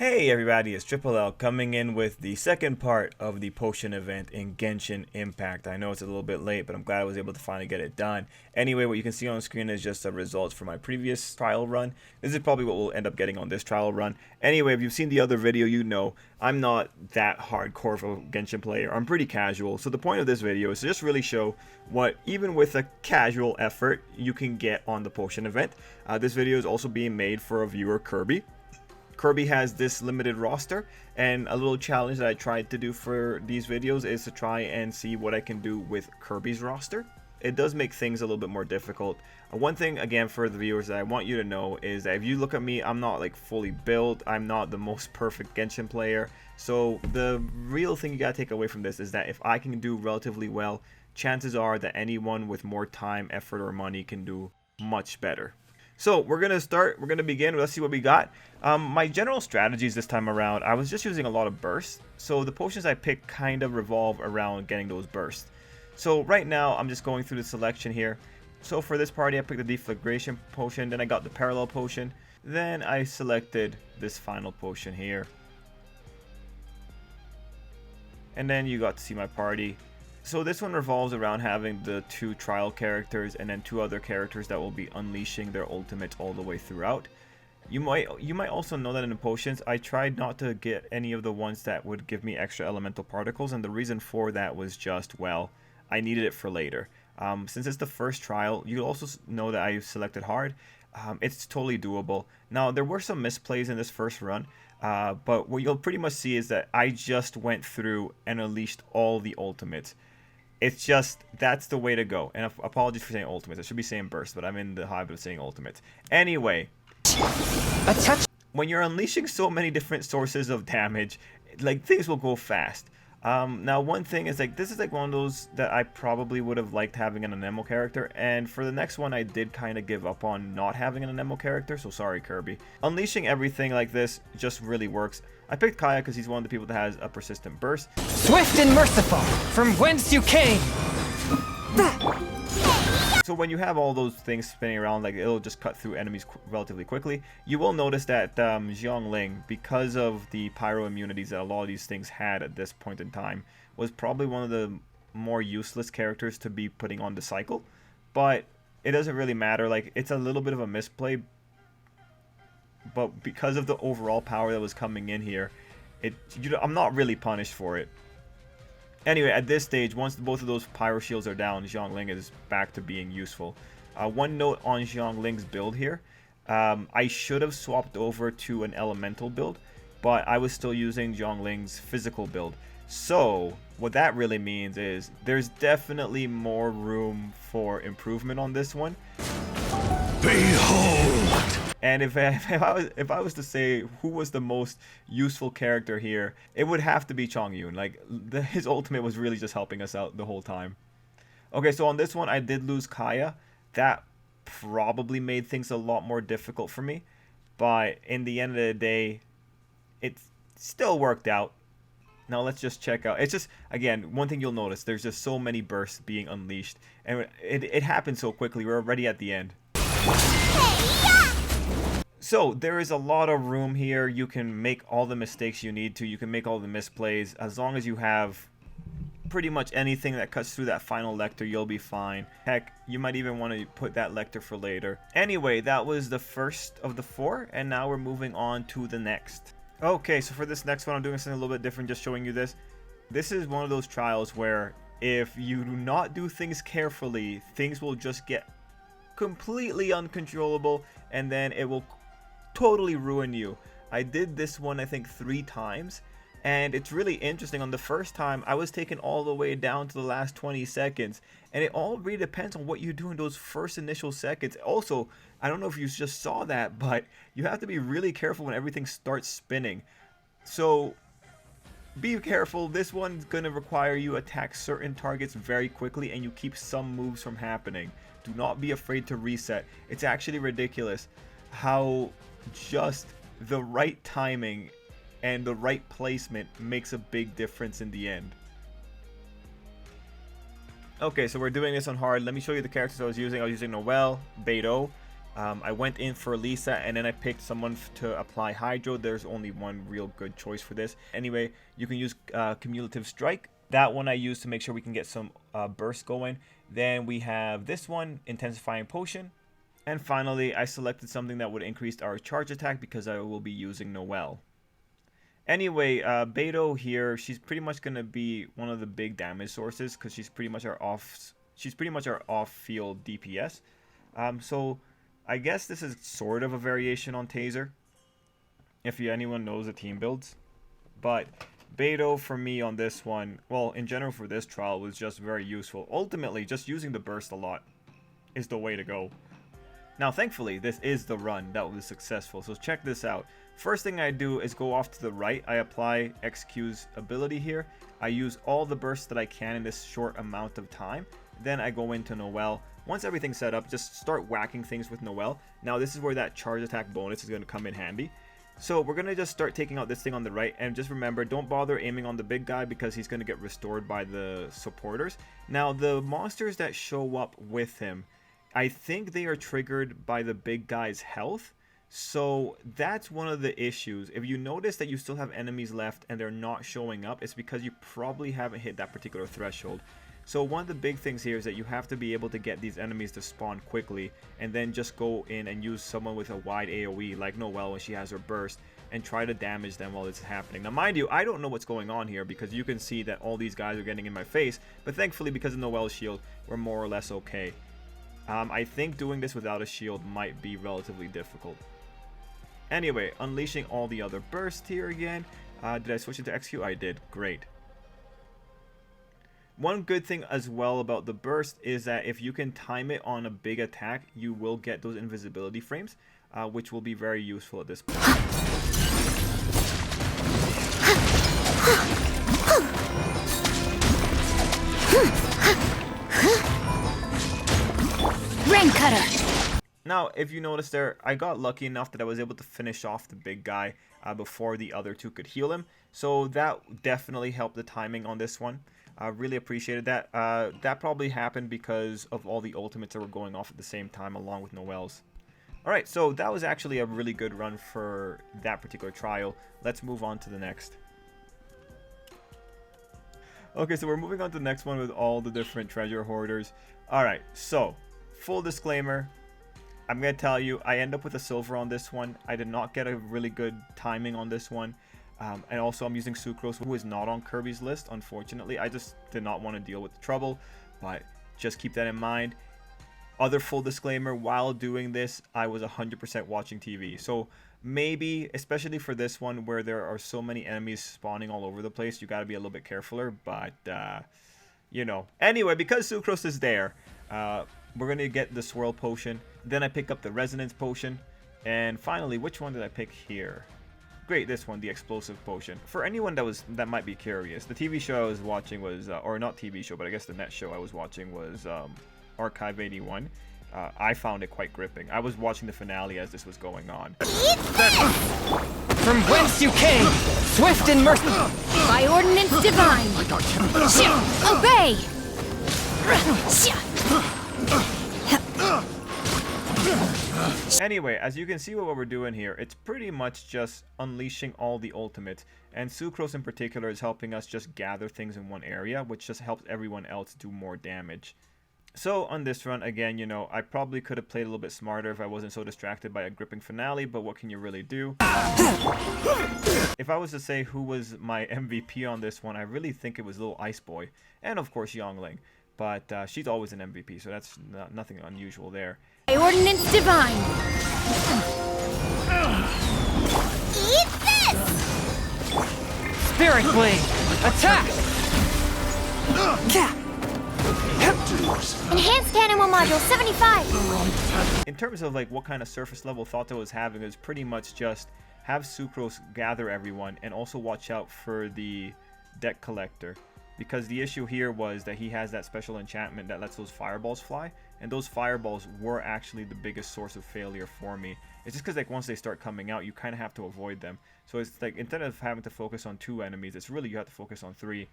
Hey everybody, it's Triple L coming in with the second part of the potion event in Genshin Impact. I know it's a little bit late, but I'm glad I was able to finally get it done. Anyway, what you can see on screen is just the results from my previous trial run. This is probably what we'll end up getting on this trial run. Anyway, if you've seen the other video, you know I'm not that hardcore of a Genshin player. I'm pretty casual. So the point of this video is to just really show what, even with a casual effort, you can get on the potion event. This video is also being made for a viewer, Kirby. Kirby has this limited roster, and a little challenge that I tried to do for these videos is to try and see what I can do with Kirby's roster. It does make things a little bit more difficult. One thing, again, for the viewers that I want you to know is that if you look at me, I'm not like fully built. I'm not the most perfect Genshin player. So the real thing you gotta take away from this is that if I can do relatively well, chances are that anyone with more time, effort, or money can do much better. So we're gonna begin. Let's see what we got. My general strategies this time around, I was just using a lot of bursts. So the potions I pick kind of revolve around getting those bursts. So right now I'm just going through the selection here. So for this party I picked the deflagration potion, then I got the parallel potion, then I selected this final potion here. And then you got to see my party. So this one revolves around having the two trial characters and then two other characters that will be unleashing their ultimates all the way throughout. You might also know that in the potions, I tried not to get any of the ones that would give me extra elemental particles, and the reason for that was just, well, I needed it for later. Since it's the first trial, you also know that I selected hard. It's totally doable. Now, there were some misplays in this first run, but what you'll pretty much see is that I just went through and unleashed all the ultimates. It's just, that's the way to go. And apologies for saying ultimates. I should be saying burst, but I'm in the habit of saying ultimates. Anyway, when you're unleashing so many different sources of damage, like, things will go fast. Now, one thing is, like, this is like one of those that I probably would have liked having an Anemo character, and for the next one I did kind of give up on not having an Anemo character, so sorry Kirby. Unleashing everything like this just really works. I picked Kaya because he's one of the people that has a persistent burst. Swift and merciful, from whence you came! So when you have all those things spinning around, like, it'll just cut through enemies relatively quickly. You will notice that Xiangling, because of the pyro immunities that a lot of these things had at this point in time, was probably one of the more useless characters to be putting on the cycle. But it doesn't really matter. Like, it's a little bit of a misplay, but because of the overall power that was coming in here, I'm not really punished for it. Anyway, at this stage, once both of those pyro shields are down, Xiangling is back to being useful. One note on Xiangling's build here. I should have swapped over to an elemental build, but I was still using Xiangling's physical build. So, what that really means is there's definitely more room for improvement on this one. Behold! And if I was to say who was the most useful character here, it would have to be Chongyun. Like, his ultimate was really just helping us out the whole time. Okay, so on this one, I did lose Kaya. That probably made things a lot more difficult for me. But in the end of the day, it still worked out. Now let's just check out. It's just, again, one thing you'll notice, there's just so many bursts being unleashed. And it happened so quickly, we're already at the end. So there is a lot of room here. You can make all the mistakes you need to. You can make all the misplays. As long as you have pretty much anything that cuts through that final lector, you'll be fine. Heck, you might even want to put that lector for later. Anyway, that was the first of the 4, and now we're moving on to the next. Okay, so for this next one, I'm doing something a little bit different, just showing you this. This is one of those trials where if you do not do things carefully, things will just get completely uncontrollable, and then it will totally ruin you. I did this one, I think, 3 times, and it's really interesting. On the first time, I was taken all the way down to the last 20 seconds, and it all really depends on what you do in those first initial seconds. Also, I don't know if you just saw that, but you have to be really careful when everything starts spinning. So be careful. This one's going to require you attack certain targets very quickly, and you keep some moves from happening. Do not be afraid to reset. It's actually ridiculous how just the right timing and the right placement makes a big difference in the end. Okay, so we're doing this on hard. Let me show you the characters I was using. I was using Noelle, Beidou, I went in for Lisa, and then I picked someone to apply Hydro. There's only one real good choice for this. Anyway, you can use Cumulative Strike. That one I use to make sure we can get some burst going. Then we have this one, Intensifying Potion. And finally, I selected something that would increase our charge attack because I will be using Noelle. Anyway, Beto here, she's pretty much going to be one of the big damage sources because she's pretty much our off-field DPS. So I guess this is sort of a variation on Taser, if anyone knows the team builds. But Beto for me on this one, well, in general for this trial, was just very useful. Ultimately, just using the burst a lot is the way to go. Now, thankfully, this is the run that was successful, so check this out. First thing I do is go off to the right. I apply XQ's ability here. I use all the bursts that I can in this short amount of time. Then I go into Noelle. Once everything's set up, just start whacking things with Noelle. Now, this is where that charge attack bonus is going to come in handy. So we're going to just start taking out this thing on the right. And just remember, don't bother aiming on the big guy because he's going to get restored by the supporters. Now, the monsters that show up with him, I think they are triggered by the big guy's health. So that's one of the issues. If you notice that you still have enemies left and they're not showing up, it's because you probably haven't hit that particular threshold. So one of the big things here is that you have to be able to get these enemies to spawn quickly and then just go in and use someone with a wide AoE like Noelle when she has her burst and try to damage them while it's happening. Now mind you, I don't know what's going on here because you can see that all these guys are getting in my face, but thankfully because of Noelle's shield, we're more or less okay. I think doing this without a shield might be relatively difficult. Anyway, unleashing all the other bursts here again. Did I switch into XQ? I did. Great. One good thing as well about the burst is that if you can time it on a big attack, you will get those invisibility frames, which will be very useful at this point. Rain Cutter! Now, if you notice there, I got lucky enough that I was able to finish off the big guy before the other two could heal him. So that definitely helped the timing on this one. I really appreciated that. That probably happened because of all the ultimates that were going off at the same time along with Noelle's. Alright, so that was actually a really good run for that particular trial. Let's move on to the next. Okay, so we're moving on to the next one with all the different treasure hoarders. Alright, so full disclaimer, I'm going to tell you, I end up with a silver on this one. I did not get a really good timing on this one. And also I'm using Sucrose, who is not on Kirby's list, unfortunately. I just did not want to deal with the trouble, but just keep that in mind. Other full disclaimer, while doing this, I was 100% watching TV. So maybe, especially for this one, where there are so many enemies spawning all over the place, you got to be a little bit carefuler, but, you know. Anyway, because Sucrose is there, we're going to get the Swirl Potion. Then I pick up the Resonance Potion. And finally, which one did I pick here? Great, this one, the Explosive Potion. For anyone that might be curious, the TV show I was watching was, or not TV show, but I guess the net show I was watching was Archive 81. I found it quite gripping. I was watching the finale as this was going on. From whence you came, swift and merciful. By ordinance divine! Obey! Anyway, as you can see what we're doing here, it's pretty much just unleashing all the ultimates, and Sucrose in particular is helping us just gather things in one area, which just helps everyone else do more damage. So on this run, again, you know, I probably could have played a little bit smarter if I wasn't so distracted by a gripping finale, but what can you really do? If I was to say who was my MVP on this one, I really think it was Little Ice Boy, and of course Yongling, but she's always an MVP, so that's nothing unusual there. By ordinance divine! Eat this! Spirit Blade, attack! Enhanced Animal Module 75! In terms of like what kind of surface level thought I was having, it was pretty much just have Sucrose gather everyone and also watch out for the deck collector. Because the issue here was that he has that special enchantment that lets those fireballs fly, and those fireballs were actually the biggest source of failure for me. It's just because like once they start coming out, you kind of have to avoid them. So it's like instead of having to focus on 2 enemies, it's really you have to focus on 3.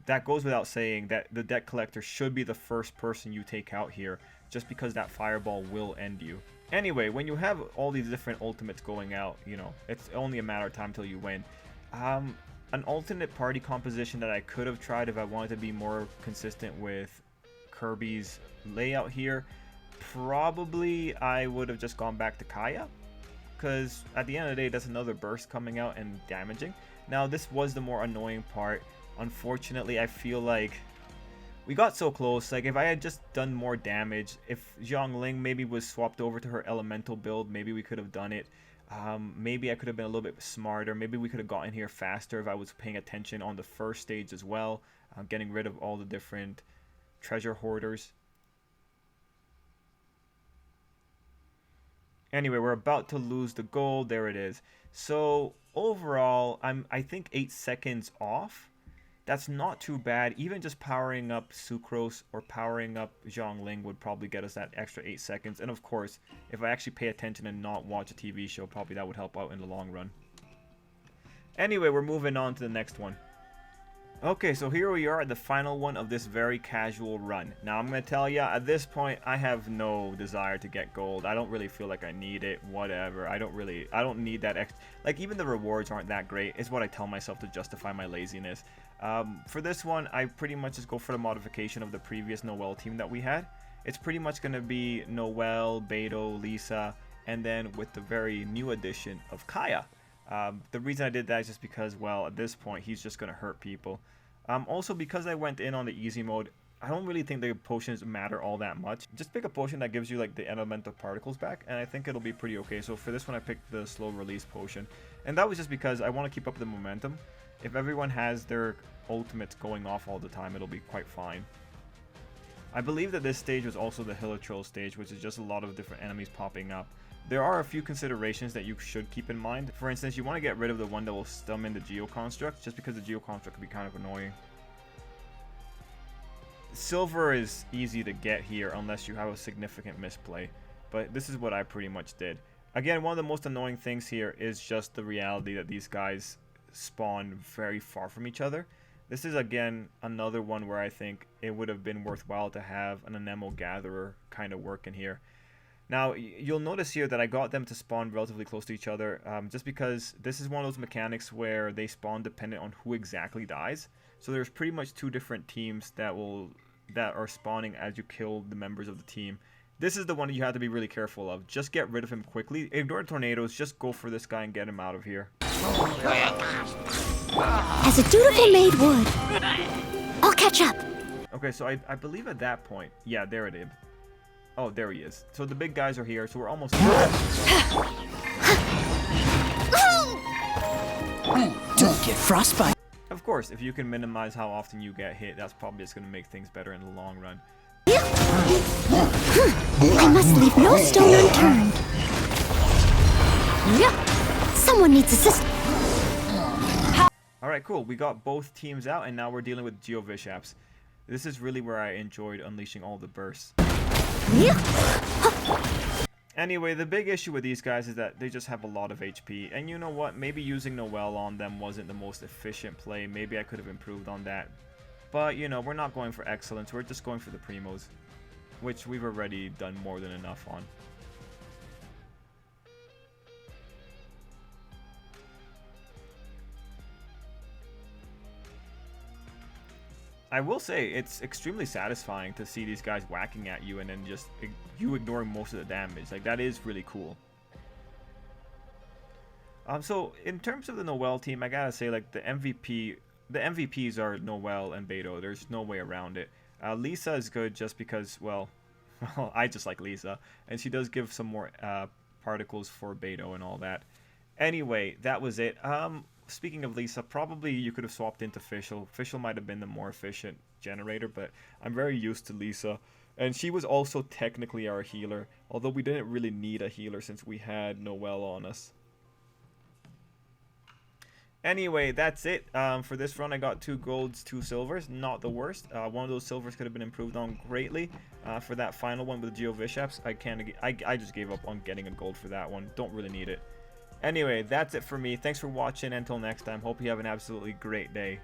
that goes without saying that the debt collector should be the first person you take out here, just because that fireball will end you. Anyway, when you have all these different ultimates going out, you know, it's only a matter of time till you win. An alternate party composition that I could have tried if I wanted to be more consistent with Kirby's layout here, probably I would have just gone back to Kaya, because at the end of the day, that's another burst coming out and damaging. Now, this was the more annoying part. Unfortunately, I feel like we got so close. Like, if I had just done more damage, if Xiangling maybe was swapped over to her elemental build, maybe we could have done it. Maybe I could have been a little bit smarter. Maybe we could have gotten here faster if I was paying attention on the first stage as well. Getting rid of all the different treasure hoarders. Anyway, we're about to lose the gold. There it is. So overall, I think 8 seconds off. That's not too bad. Even just powering up Sucrose or powering up Xiangling would probably get us that extra 8 seconds. And of course, if I actually pay attention and not watch a TV show, probably that would help out in the long run. Anyway, we're moving on to the next one. Okay, so here we are at the final one of this very casual run. Now, I'm going to tell you, at this point, I have no desire to get gold. I don't really feel like I need it, whatever. I don't need that like, even the rewards aren't that great. It's what I tell myself to justify my laziness. For this one, I pretty much just go for the modification of the previous Noelle team that we had. It's pretty much going to be Noelle, Beto, Lisa, and then with the very new addition of Kaya. The reason I did that is just because, well, at this point, he's just going to hurt people. Also, because I went in on the easy mode, I don't really think the potions matter all that much. Just pick a potion that gives you, like, the elemental particles back, and I think it'll be pretty okay. So for this one, I picked the slow release potion. And that was just because I want to keep up the momentum. If everyone has their ultimates going off all the time, it'll be quite fine. I believe that this stage was also the Hilichurl stage, which is just a lot of different enemies popping up. There are a few considerations that you should keep in mind. For instance, you want to get rid of the one that will summon the Geoconstruct, just because the Geoconstruct can be kind of annoying. Silver is easy to get here unless you have a significant misplay, but this is what I pretty much did. Again, one of the most annoying things here is just the reality that these guys spawn very far from each other. This is, again, another one where I think it would have been worthwhile to have an Anemo Gatherer kind of work in here. Now, you'll notice here that I got them to spawn relatively close to each other, just because this is one of those mechanics where they spawn dependent on who exactly dies. So there's pretty much two different teams that are spawning as you kill the members of the team. This is the one that you have to be really careful of. Just get rid of him quickly. Ignore tornadoes. Just go for this guy and get him out of here. As a dutiful maid would. I'll catch up. Okay, so I believe at that point... Yeah, there it is. Oh, there he is. So the big guys are here, so we're almost there. Don't get frostbite. Of course, if you can minimize how often you get hit, that's probably just going to make things better in the long run. I must leave no stone unturned. Someone needs assistance. Alright, cool. We got both teams out, and now we're dealing with Geovishaps. This is really where I enjoyed unleashing all the bursts. Anyway, the big issue with these guys is that they just have a lot of HP. And you know what? Maybe using Noelle on them wasn't the most efficient play. Maybe I could have improved on that. But, you know, we're not going for excellence. We're just going for the Primos, which we've already done more than enough on. I will say, it's extremely satisfying to see these guys whacking at you and then just you ignoring most of the damage. Like, that is really cool. So, in terms of the Noelle team, I gotta say, like, the MVPs are Noelle and Beto. There's no way around it. Lisa is good just because, well, I just like Lisa. And she does give some more particles for Beto and all that. Anyway, that was it. Speaking of Lisa, probably you could have swapped into Fischl. Fischl might have been the more efficient generator, but I'm very used to Lisa. And she was also technically our healer, although we didn't really need a healer since we had Noelle on us. Anyway, that's it. For this run, I got 2 golds, 2 silvers. Not the worst. One of those silvers could have been improved on greatly. For that final one with Geovishaps, I just gave up on getting a gold for that one. Don't really need it. Anyway, that's it for me. Thanks for watching. Until next time, hope you have an absolutely great day.